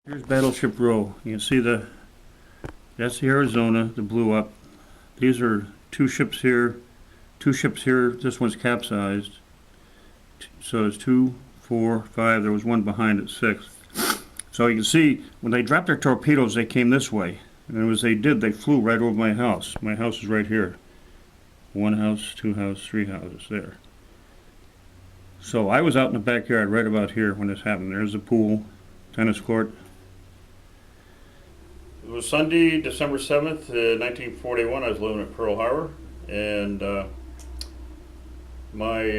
Here's Battleship Row. You can see that's the Arizona that blew up. These are two ships here, This one's capsized. So it's 2, 4, 5. There was one behind at 6. So you can see when they dropped their torpedoes, they came this way. And as they did, they flew right over my house. My house is right here. 1 house, 2 houses, 3 houses there. So I was out in the backyard right about here when this happened. There's the pool, tennis court. It was Sunday, December 7th, 1941. I was living at Pearl Harbor, and my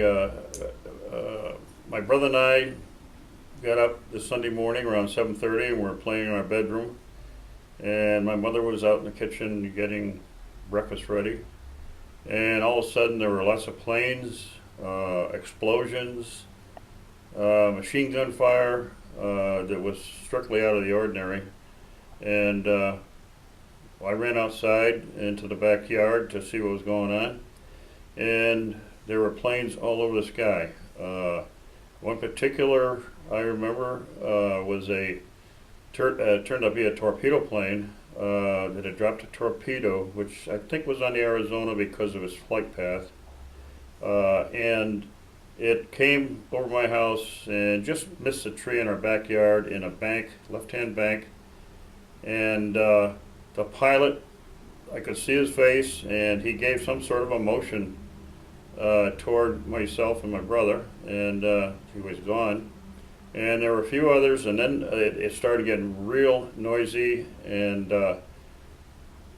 brother and I got up this Sunday morning around 7:30, and we were playing in our bedroom. And my mother was out in the kitchen getting breakfast ready. And all of a sudden, there were lots of planes, explosions, machine gun fire that was strictly out of the ordinary. And I ran outside into the backyard to see what was going on, and there were planes all over the sky. One particular I remember was turned out to be a torpedo plane that had dropped a torpedo, which I think was on the Arizona because of its flight path, and it came over my house and just missed a tree in our backyard in a bank, left-hand bank. And the pilot, I could see his face, and he gave some sort of a motion toward myself and my brother, and he was gone. And there were a few others, and then it started getting real noisy, and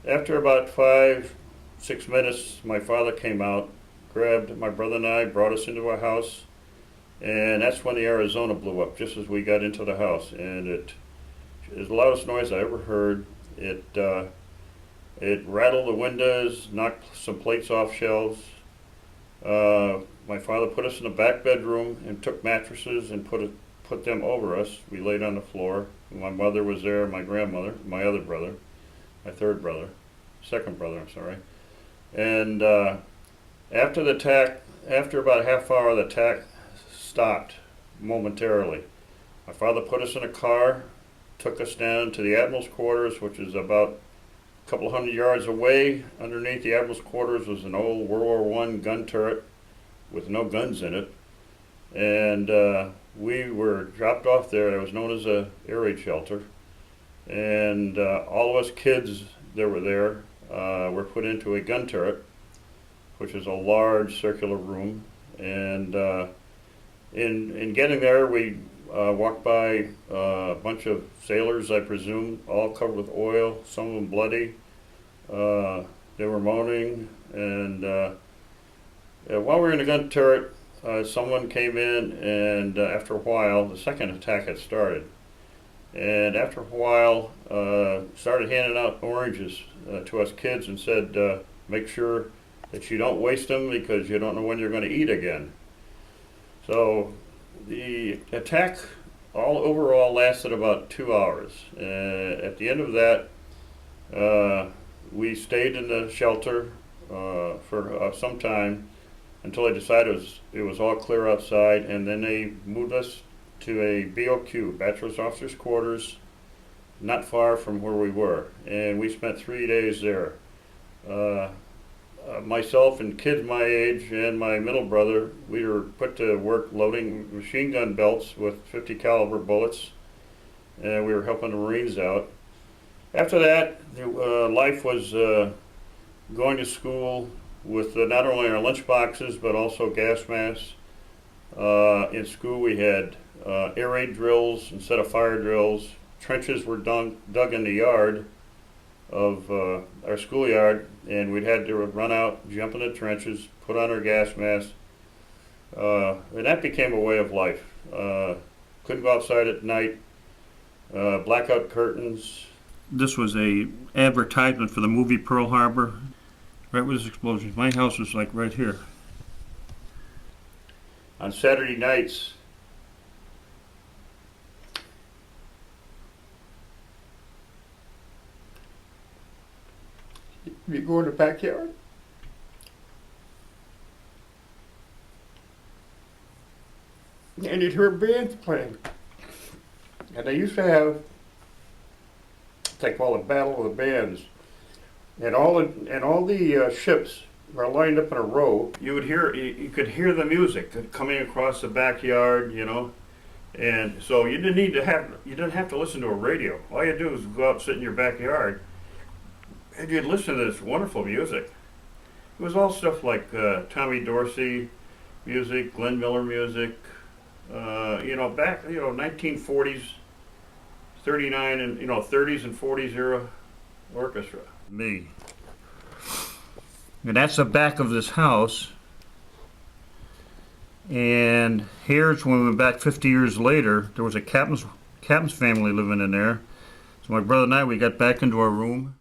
after about 5-6 minutes, my father came out, grabbed my brother and I, brought us into our house, and that's when the Arizona blew up, just as we got into the house. And it was the loudest noise I ever heard. It rattled the windows, knocked some plates off shelves. My father put us in the back bedroom and took mattresses and put them over us. We laid on the floor. My mother was there, my grandmother, my other brother, my second brother, I'm sorry. And after the attack, after about a half hour, the attack stopped momentarily. My father put us in a car, took us down to the Admiral's quarters, which is about a couple hundred yards away. Underneath the Admiral's quarters was an old World War I gun turret with no guns in it. And we were dropped off there. It was known as a air raid shelter. And all of us kids that were there were put into a gun turret, which is a large circular room. And in getting there, we walked by a bunch of sailors, I presume, all covered with oil, some of them bloody. They were moaning, and while we were in the gun turret, someone came in, and after a while, the second attack had started. And after a while, started handing out oranges to us kids and said, make sure that you don't waste them because you don't know when you're going to eat again. So the attack overall lasted about 2 hours. At the end of that, we stayed in the shelter for some time until they decided it was all clear outside, and then they moved us to a BOQ, Bachelor's Officers' Quarters, not far from where we were. And we spent 3 days there. Myself and kids my age and my middle brother, we were put to work loading machine gun belts with 50 caliber bullets, and we were helping the Marines out. After that, life was going to school with not only our lunch boxes but also gas masks. In school we had air raid drills instead of fire drills. Trenches were dug in the yard of our schoolyard, and we'd had to run out, jump in the trenches, put on our gas masks, and that became a way of life. Couldn't go outside at night, blackout curtains. This was a advertisement for the movie Pearl Harbor, right with this explosion. My house was like right here. On Saturday nights, you go in the backyard, and you'd hear bands playing. And they used to have It's like called the Battle of the Bands. And all the ships were lined up in a row. You could hear the music coming across the backyard, you know. And so you didn't have to listen to a radio. All you do is go out and sit in your backyard and you'd listen to this wonderful music. It was all stuff like Tommy Dorsey music, Glenn Miller music, you know, back, you know, 1940s, 39 and, you know, 30s and 40s era orchestra. Me. And that's the back of this house. And here's when we went back 50 years later. There was a captain's family living in there. So my brother and I, we got back into our room.